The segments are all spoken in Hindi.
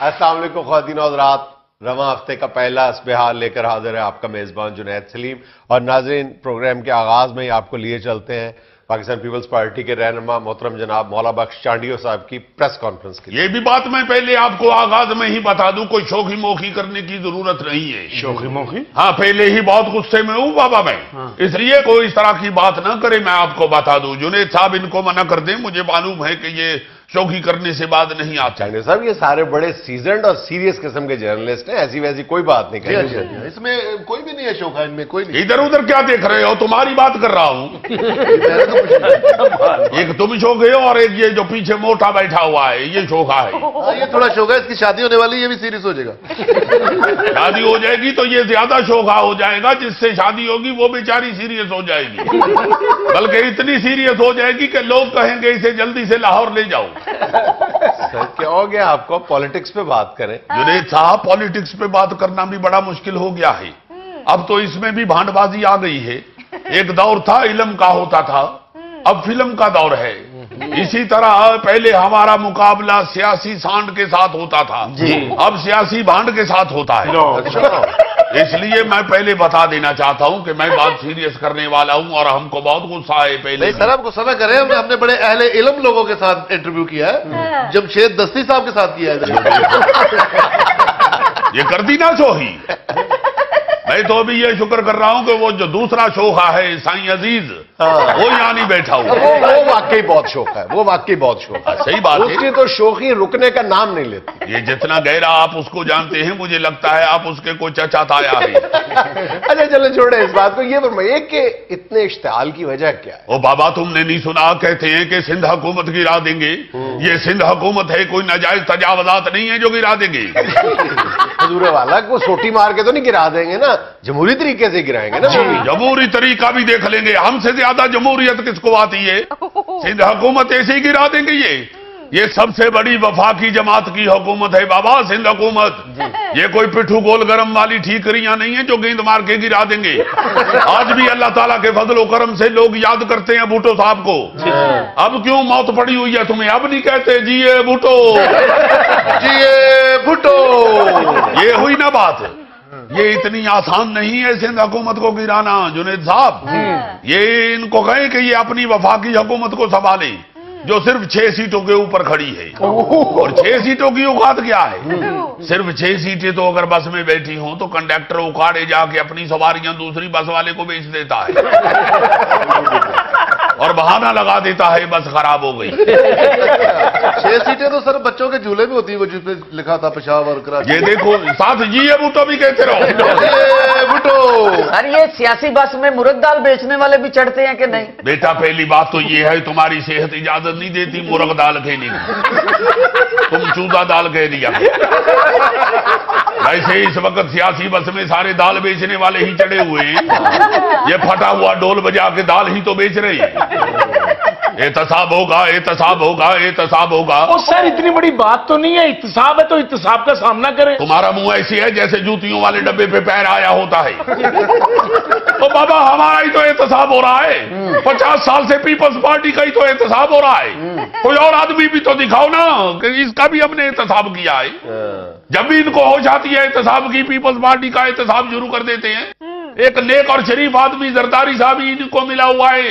अस्सलाम वालेकुम ख्वातीन और हज़रात, रवां हफ्ते का पहला असबहार लेकर हाजिर है आपका मेजबान जुनैद सलीम। और नाज़रीन, प्रोग्राम के आगाज में ही आपको लिए चलते हैं पाकिस्तान पीपल्स पार्टी के रहनुमा मोहतरम जनाब मौला बख्श चांडियो साहब की प्रेस कॉन्फ्रेंस की। ये भी बात मैं पहले आपको आगाज में ही बता दूं, कोई शोखी मोखी करने की जरूरत नहीं है। शोखी मोखी? हाँ, पहले ही बहुत गुस्से में हूं बाबा मैं। इसलिए कोई इस तरह की बात ना करे। मैं आपको बता दूं, जुनैद साहब इनको मना कर दें, मुझे मालूम है कि ये शोखी करने से बात नहीं आती। चांडियो साहब, ये सारे बड़े सीजन्ड और सीरियस किस्म के जर्नलिस्ट हैं, ऐसी वैसी कोई बात नहीं करेंगे। इसमें कोई भी नहीं है शोखा, इनमें कोई नहीं। इधर उधर क्या देख रहे हो? तुम्हारी बात कर रहा हूं। एक तुम शोखे हो और एक ये जो पीछे मोटा बैठा हुआ है, ये शोखा है। ये थोड़ा शोखा है, इसकी शादी होने वाली, ये भी सीरियस हो जाएगा। शादी हो जाएगी तो ये ज्यादा शोखा हो जाएगा, जिससे शादी होगी वो बेचारी सीरियस हो जाएगी। बल्कि इतनी सीरियस हो जाएगी कि लोग कहेंगे इसे जल्दी से लाहौर ले जाओ। सर, क्या हो गया आपको? पॉलिटिक्स पे बात करें। जुनैद साहब, पॉलिटिक्स पे बात करना भी बड़ा मुश्किल हो गया है। अब तो इसमें भी भांडबाजी आ गई है। एक दौर था इल्म का होता था, अब फिल्म का दौर है। इसी तरह पहले हमारा मुकाबला सियासी सांड के साथ होता था, अब सियासी भांड के साथ होता है। इसलिए मैं पहले बता देना चाहता हूं कि मैं बात सीरियस करने वाला हूं और हमको बहुत गुस्सा है। पहले सर, आप गुस्सा ना करें, हमने बड़े अहले इल्म लोगों के साथ इंटरव्यू किया है, जमशेद दस्ती साहब के साथ किया है। ये कर दी ना सोही। मैं तो अभी ये शुक्र कर रहा हूं कि वो जो दूसरा शोखा है साईं अजीज, वो यहाँ नहीं बैठा हुआ। वो वाकई बहुत शौक है, वो वाकई बहुत शौक है। सही बात है। उसकी तो शोखी रुकने का नाम नहीं लेती। ये जितना गहरा आप उसको जानते हैं, मुझे लगता है आप उसके कोई चचा ताया है। अच्छा चलो छोड़े इस बात को, ये फरमाइए कि इतने इश्तिहाल की वजह क्या है? ओ बाबा, तुमने नहीं सुना? कहते हैं कि सिंध हुकूमत गिरा देंगे। ये सिंध हुकूमत है, कोई नाजायज तजावजात नहीं है जो गिरा देंगे। हजूर वाला को सोटी मार के तो नहीं गिरा देंगे ना, जमहूरी तरीके से गिराएंगे ना। जमहूरी तरीका भी देख लेंगे। हमसे ज्यादा जमहूरियत किसको आती है? सिंध हुकूमत ऐसे ही गिरा देंगे। ये सबसे बड़ी वफाकी जमात की हुकूमत है बाबा, सिंध हुकूमत। ये कोई पिट्ठू गोल गरम वाली ठीकरियां नहीं है जो गेंद मार के गिरा देंगे। आज भी अल्लाह ताला के फजलो करम से लोग याद करते हैं भुट्टो साहब को। अब क्यों मौत पड़ी हुई है तुम्हें? अब नहीं कहते जिए भुट्टो, जिए भुट्टो। ये हुई ना बात। ये इतनी आसान नहीं है सिंध हुकूमत को गिराना जुनैद साहब। ये इनको कहें कि ये अपनी वफाकी हुकूमत को संभाले, जो सिर्फ 6 सीटों के ऊपर खड़ी है। और 6 सीटों की औकात क्या है? सिर्फ 6 सीटें तो अगर बस में बैठी हों तो कंडक्टर उखाड़े जाके अपनी सवारियां दूसरी बस वाले को बेच देता है और बहाना लगा देता है बस खराब हो गई। 6 सीटें तो सर बच्चों के झूले में होती है, वो जिसपे लिखा था पेशाब और कराची। ये देखो साथ जिए भुट्टो भी कहते रहो। भुट्टो। सर, ये सियासी बस में मुर्ग दाल बेचने वाले भी चढ़ते हैं कि नहीं? बेटा, पहली बात तो ये है, तुम्हारी सेहत इजाजत नहीं देती मुर्ग दाल खेने की। तुम चूजा दाल कह दिया। वैसे इस वक्त सियासी बस में सारे दाल बेचने वाले ही चढ़े हुए हैं। ये फटा हुआ ढोल बजा के दाल ही तो बेच रहे हैं। एहतसाब होगा, एहतसाब होगा, एहतसाब होगा। और सर, इतनी बड़ी बात तो नहीं है। इत्तेसाब है तो इत्तेसाब का सामना करें। तुम्हारा मुंह ऐसी है जैसे जूतियों वाले डब्बे पे पैर आया होता है। तो बाबा, हमारा ही तो एहतसाब हो रहा है। 50 साल से पीपल्स पार्टी का ही तो एहतसाब हो रहा है। कोई और आदमी भी तो दिखाओ ना कि इसका भी हमने एहतसाब किया है। जब भी इनको होश आती है एहतसाब की, पीपल्स पार्टी का एहतसाब शुरू कर देते हैं। एक नेक और शरीफ आदमी जरदारी साहब ही इनको मिला हुआ है,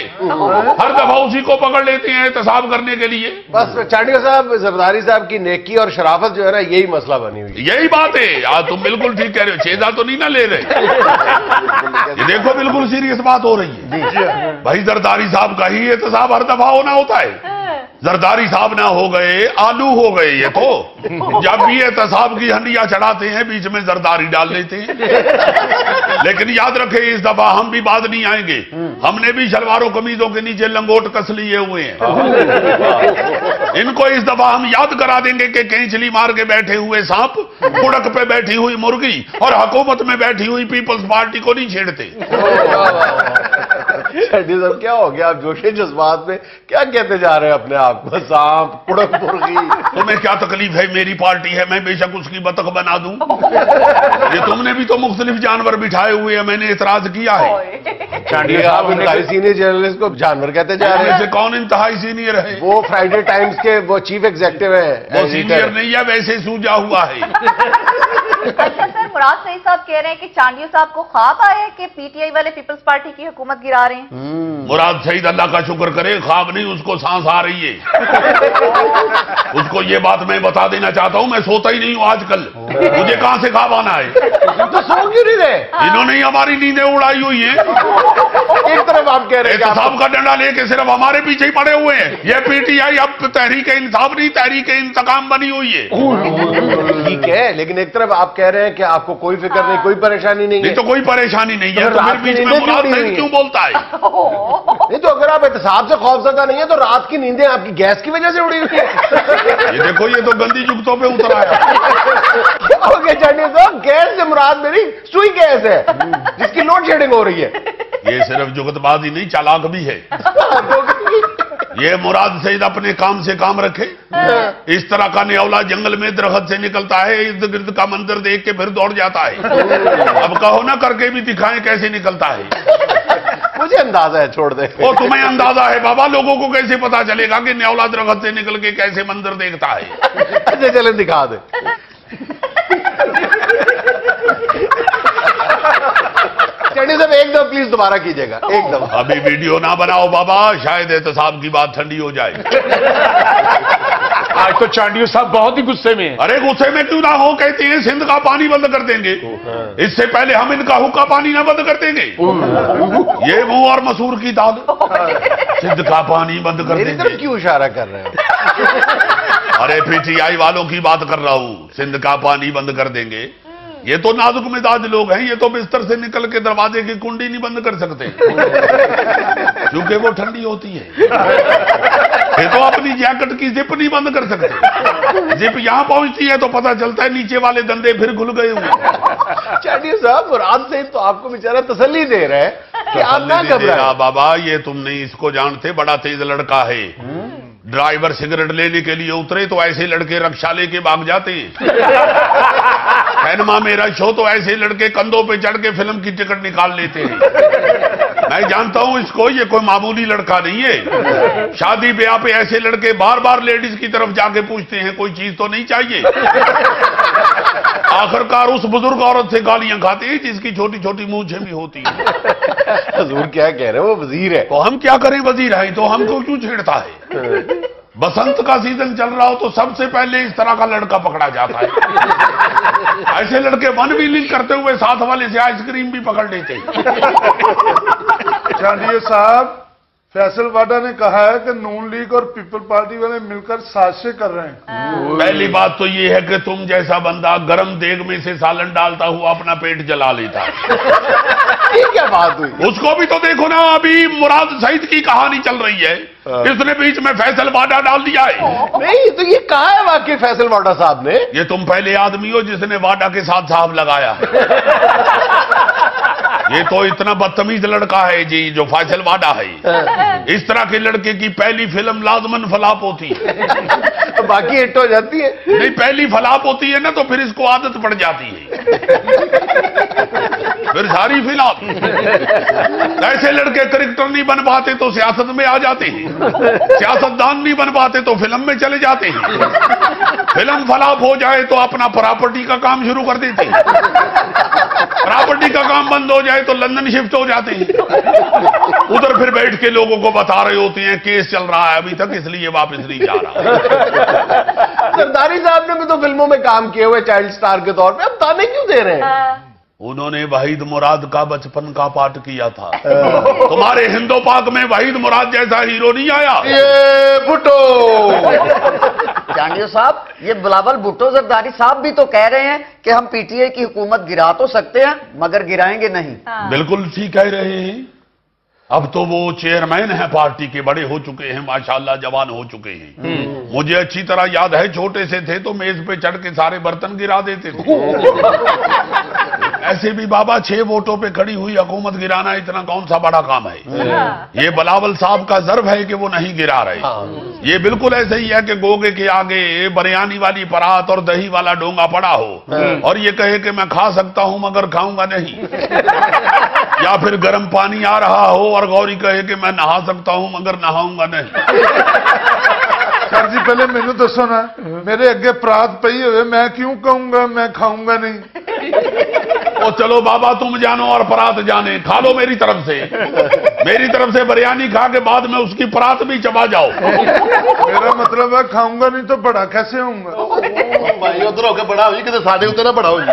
हर दफा उसी को पकड़ लेते हैं एहतसाब करने के लिए। बस चांडियो साहब, जरदारी साहब की नेकी और शराफत जो है ना, यही मसला बनी हुई है। यही बात है। आज तुम बिल्कुल ठीक कह रहे हो, चेजा तो नहीं ना ले रहे। ये देखो, बिल्कुल सीरियस बात हो रही है भाई। जरदारी साहब का ही एहतसाब हर दफा होना होता है। जरदारी साहब ना हो गए, आलू हो गए। ये तो जब भी एहतसाब की हंडिया चढ़ाते हैं, बीच में जरदारी डाल लेते हैं। लेकिन याद रखे, इस दफा हम भी बाद नहीं आएंगे। हमने भी शलवारों कमीजों के नीचे लंगोट कस लिए हुए हैं। इनको इस दफा हम याद करा देंगे कि कैंचली मार के बैठे हुए सांप, कुड़क पे बैठी हुई मुर्गी और हुकूमत में बैठी हुई पीपल्स पार्टी को नहीं छेड़ते। चड्डी साहब क्या हो गया, आप जोशे जज्बात में क्या कहते जा रहे हैं अपने आप को? सांप, कुड़क मुर्गी। तुम्हें क्या तकलीफ है? मेरी पार्टी है, मैं बेशक उसकी बतख बना दूं। ये तुमने भी तो मुख्तलिफ जानवर बिठाए हुए हैं, मैंने एतराज किया है। आप इंतहाई सीनियर जर्नलिस्ट को जानवर कहते जा रहे हैं। ऐसे कौन इंतहाई सीनियर है? वो फ्राइडे टाइम्स के वो चीफ एग्जीक्यूटिव है। वो सीनियर नहीं है, वैसे सूझा हुआ है। अच्छा सर, मुराद सईद साहब कह रहे हैं कि चांडियो साहब को ख्वाब आया है कि पीटीआई वाले पीपल्स पार्टी की हुकूमत गिरा रहे हैं। मुराद सईद अल्लाह का शुक्र करे, ख्वाब नहीं, उसको सांस आ रही है। उसको ये बात मैं बता देना चाहता हूं, मैं सोता ही नहीं हूं आजकल। मुझे कहां से ख्वाब आना है? तो सो क्यों नहीं रहे? इन्होंने ही हमारी नींदें उड़ाई हुई हैं। एक तरफ आप कह रहे हैं साहब का डंडा लेके सिर्फ हमारे पीछे ही पड़े हुए हैं। ये पीटीआई अब तहरीक इंसाफ नहीं, तहरीक इंतकाम बनी हुई है। ठीक है, लेकिन एक तरफ आप कह रहे हैं कि आपको कोई फिक्र नहीं, कोई परेशानी नहीं है। नहीं तो कोई परेशानी नहीं है, तो फिर बीच में मुराद सईद क्यों बोलता है? नहीं तो अगर आप एहतसाब से खौफजदा नहीं है तो रात की नींदें आपकी गैस की वजह से उड़ी हुई है। ये देखो, ये तो गंदी जुगतों पे उतर आया। ओके चलिए, तो गैस से मुराद मेरी सुई गैस है जिसकी लोड शेडिंग हो रही है। ये सिर्फ जुगतबाजी नहीं, चालाक भी है। ये मुराद सईद अपने काम से काम रखे। इस तरह का न्यौला जंगल में दरख्त से निकलता है, इर्द गिर्द का मंजर देख के फिर दौड़ जाता है। अब कहो ना, करके भी दिखाएं कैसे निकलता है। मुझे अंदाजा है, छोड़ दे। और तुम्हें अंदाजा है बाबा, लोगों को कैसे पता चलेगा कि न्यौला दरख्त से निकल के कैसे मंजर देखता है? अच्छा चले दिखा दे। चंडी साहब एक दफा प्लीज दोबारा कीजिएगा, एक दफा। अभी वीडियो ना बनाओ बाबा, शायद एहतसाब की बात ठंडी हो जाए। आज तो चांडियो साहब बहुत ही गुस्से में हैं। अरे गुस्से में क्यों ना हो, कहते हैं सिंध का पानी बंद कर देंगे। इससे पहले हम इनका हुक्का पानी ना बंद कर देंगे। ये मुंह और मसूर की दाल, सिंध का पानी बंद कर मेरी तरफ देंगे। क्यों इशारा कर रहे हैं? अरे पीटीआई वालों की बात कर रहा हूं, सिंध का पानी बंद कर देंगे। ये तो नाजुक मिजाज लोग हैं, ये तो बिस्तर से निकल के दरवाजे की कुंडी नहीं बंद कर सकते क्योंकि वो ठंडी होती है। ये तो अपनी जैकेट की जिप नहीं बंद कर सकते। जिप यहां पहुंचती है तो पता चलता है नीचे वाले धंधे फिर खुल गए हुए। चंडी साहब, मुराद सईद तो आपको बेचारा तसल्ली दे रहे हैं कि आप ना घबराएं। बाबा, ये तुम नहीं इसको जानते, बड़ा तेज लड़का है। ड्राइवर सिगरेट लेने के लिए उतरे तो ऐसे लड़के रक्षा लेके भाग जाते हैं। सिनेमा मेरा शो तो ऐसे लड़के कंधों पे चढ़ के फिल्म की टिकट निकाल लेते हैं। मैं जानता हूं इसको, ये कोई मामूली लड़का नहीं है। शादी ब्याह पे ऐसे लड़के बार बार लेडीज की तरफ जाके पूछते हैं कोई चीज तो नहीं चाहिए। आखिरकार उस बुजुर्ग औरत से गालियां खाते हैं जिसकी छोटी छोटी मूंछें भी होती हैं। हजूर क्या कह रहे हैं, वो वजीर है। तो हम क्या करें, वजीर है तो हमको क्यों छेड़ता है? बसंत का सीजन चल रहा हो तो सबसे पहले इस तरह का लड़का पकड़ा जाता है। ऐसे लड़के वन व्हीलिंग करते हुए साथ वाले से आइसक्रीम भी पकड़ लेते हैं। चांडियो साहब, फैसल वाडा ने कहा है कि नून लीग और पीपल पार्टी वाले मिलकर साजिशें कर रहे हैं। पहली बात तो ये है कि तुम जैसा बंदा गरम देग में से सालन डालता हुआ अपना पेट जला लेता है। ये क्या बात हुई? उसको भी तो देखो ना, अभी मुराद सईद की कहानी चल रही है, इसने बीच में फैसल वाडा डाल दिया है। नहीं तो ये कहा है वाकई फैसल वाडा साहब ने? ये तुम पहले आदमी हो जिसने वाडा के साथ साहब लगाया। ये तो इतना बदतमीज लड़का है जी जो फैसल वाडा है। इस तरह के लड़के की पहली फिल्म लाजमन फलाप होती है। तो बाकी हिट हो जाती है। नहीं, पहली फलाप होती है ना तो फिर इसको आदत पड़ जाती है, फिर सारी फिलाप। ऐसे लड़के क्रिकेटर नहीं बन पाते तो सियासत में आ जाते हैं, सियासतदान नहीं बन पाते तो फिल्म में चले जाते हैं, फिल्म फलाप हो जाए तो अपना प्रॉपर्टी का काम शुरू कर देते हैं, प्रॉपर्टी का काम बंद हो जाए तो लंदन शिफ्ट हो जाते हैं, उधर फिर बैठ के लोगों को बता रहे होते हैं केस चल रहा है अभी तक इसलिए वापस नहीं जा रहा। जरदारी साहब ने भी तो फिल्मों में काम किए हुए चाइल्ड स्टार के तौर पे, अब ताने क्यों दे रहे हैं? उन्होंने वहीद मुराद का बचपन का पाठ किया था। तुम्हारे हिंदो पाक में वहीद मुराद जैसा हीरो नहीं आया। ये भुट्टो चांडियो साहब, ये बिलावल भुट्टो जरदारी साहब भी तो कह रहे हैं कि हम पीटीआई की हुकूमत गिरा तो सकते हैं मगर गिराएंगे नहीं। बिल्कुल ठीक कह रहे हैं। अब तो वो चेयरमैन है पार्टी के, बड़े हो चुके हैं माशाल्लाह, जवान हो चुके हैं। मुझे अच्छी तरह याद है छोटे से थे तो मेज पे चढ़ के सारे बर्तन गिरा देते थे। वैसे भी बाबा 6 वोटों पे खड़ी हुई हुकूमत गिराना इतना कौन सा बड़ा काम है। ये बिलावल साहब का ज़र्फ है कि वो नहीं गिरा रहे। ये बिल्कुल ऐसे ही है कि गोगे के आगे बिरयानी वाली परात और दही वाला डोंगा पड़ा हो और ये कहे कि मैं खा सकता हूं मगर खाऊंगा नहीं, या फिर गर्म पानी आ रहा हो और गौरी कहे कि मैं नहा सकता हूं मगर नहाऊंगा नहीं। सर जी पहले मैंने दसो ना, मेरे अगे परात पई हुए, मैं क्यों कहूंगा मैं खाऊंगा नहीं। ओ चलो बाबा तुम जानो और परात जाने, खा लो मेरी तरफ से बिरयानी खा के बाद में उसकी परात भी चबा जाओ। मेरा मतलब है खाऊंगा नहीं तो बड़ा कैसे होऊंगा। भाई उधर होकर बड़ा हो जी, कितने साढ़े उधर ना बड़ा हो जी।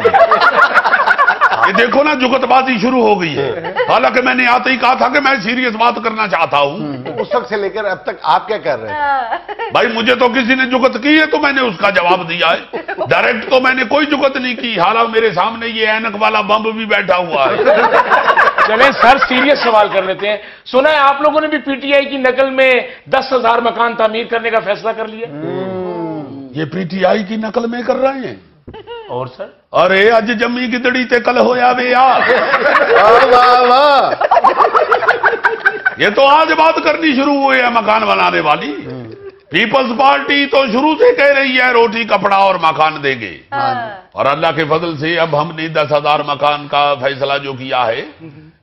ये देखो ना जुगतबाजी शुरू हो गई है। हालांकि मैंने आते ही कहा था कि मैं सीरियस बात करना चाहता हूं। उस वक्त से लेकर अब तक आप क्या कर रहे हैं? भाई मुझे तो किसी ने जुगत की है तो मैंने उसका जवाब दिया है। डायरेक्ट तो मैंने कोई जुगत नहीं की। हालांकि मेरे सामने ये ऐनक वाला बम भी बैठा हुआ है। चले सर सीरियस सवाल कर लेते हैं। सुना है आप लोगों ने भी पीटीआई की नकल में 10,000 मकान तामीर करने का फैसला कर लिया। ये पीटीआई की नकल में कर रहे हैं। और सर अरे अज जम्मी गिदड़ी ते कल होया वे यार। वाह वाह, ये तो आज बात करनी शुरू हुई है मकान बनाने वाली। पीपल्स पार्टी तो शुरू से कह रही है रोटी कपड़ा और मकान देंगे, और अल्लाह के फजल से अब हमने 10,000 मकान का फैसला जो किया है,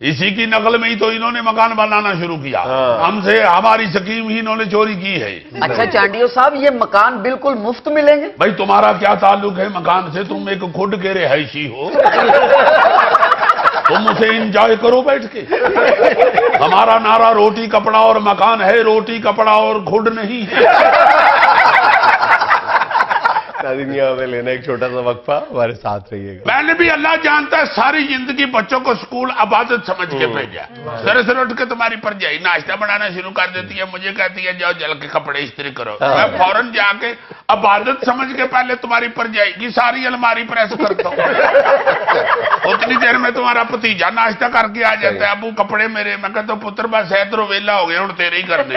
इसी की नकल में ही तो इन्होंने मकान बनाना शुरू किया। हमसे हमारी स्कीम ही इन्होंने चोरी की है। अच्छा चांडियो साहब, ये मकान बिल्कुल मुफ्त मिलेंगे? भाई तुम्हारा क्या ताल्लुक है मकान से? तुम एक खुद के रिहायशी हो, तुम उसे एंजॉय करो बैठ के। हमारा नारा रोटी कपड़ा और मकान है, रोटी कपड़ा और खुद नहीं है। दुनिया में लेना एक छोटा सा वक्फा, हमारे साथ रहिएगा। मैंने भी अल्लाह जानता है सारी जिंदगी बच्चों को स्कूल इबादत समझ के भेजा। सर से उठ के तुम्हारी परजाई नाश्ता बनाना शुरू कर देती है, मुझे कहती है जाओ जल के कपड़े इस्त्री करो। मैं फौरन जाके इबादत समझ के पहले तुम्हारी परजाई की सारी अलमारी प्रेस करता हूँ। उतनी देर में तुम्हारा भतीजा नाश्ता करके आ जाता है, अबू कपड़े मेरे। मैं कहता हूँ पुत्र बस है तो वेला हो गया हूँ तेरे ही करने।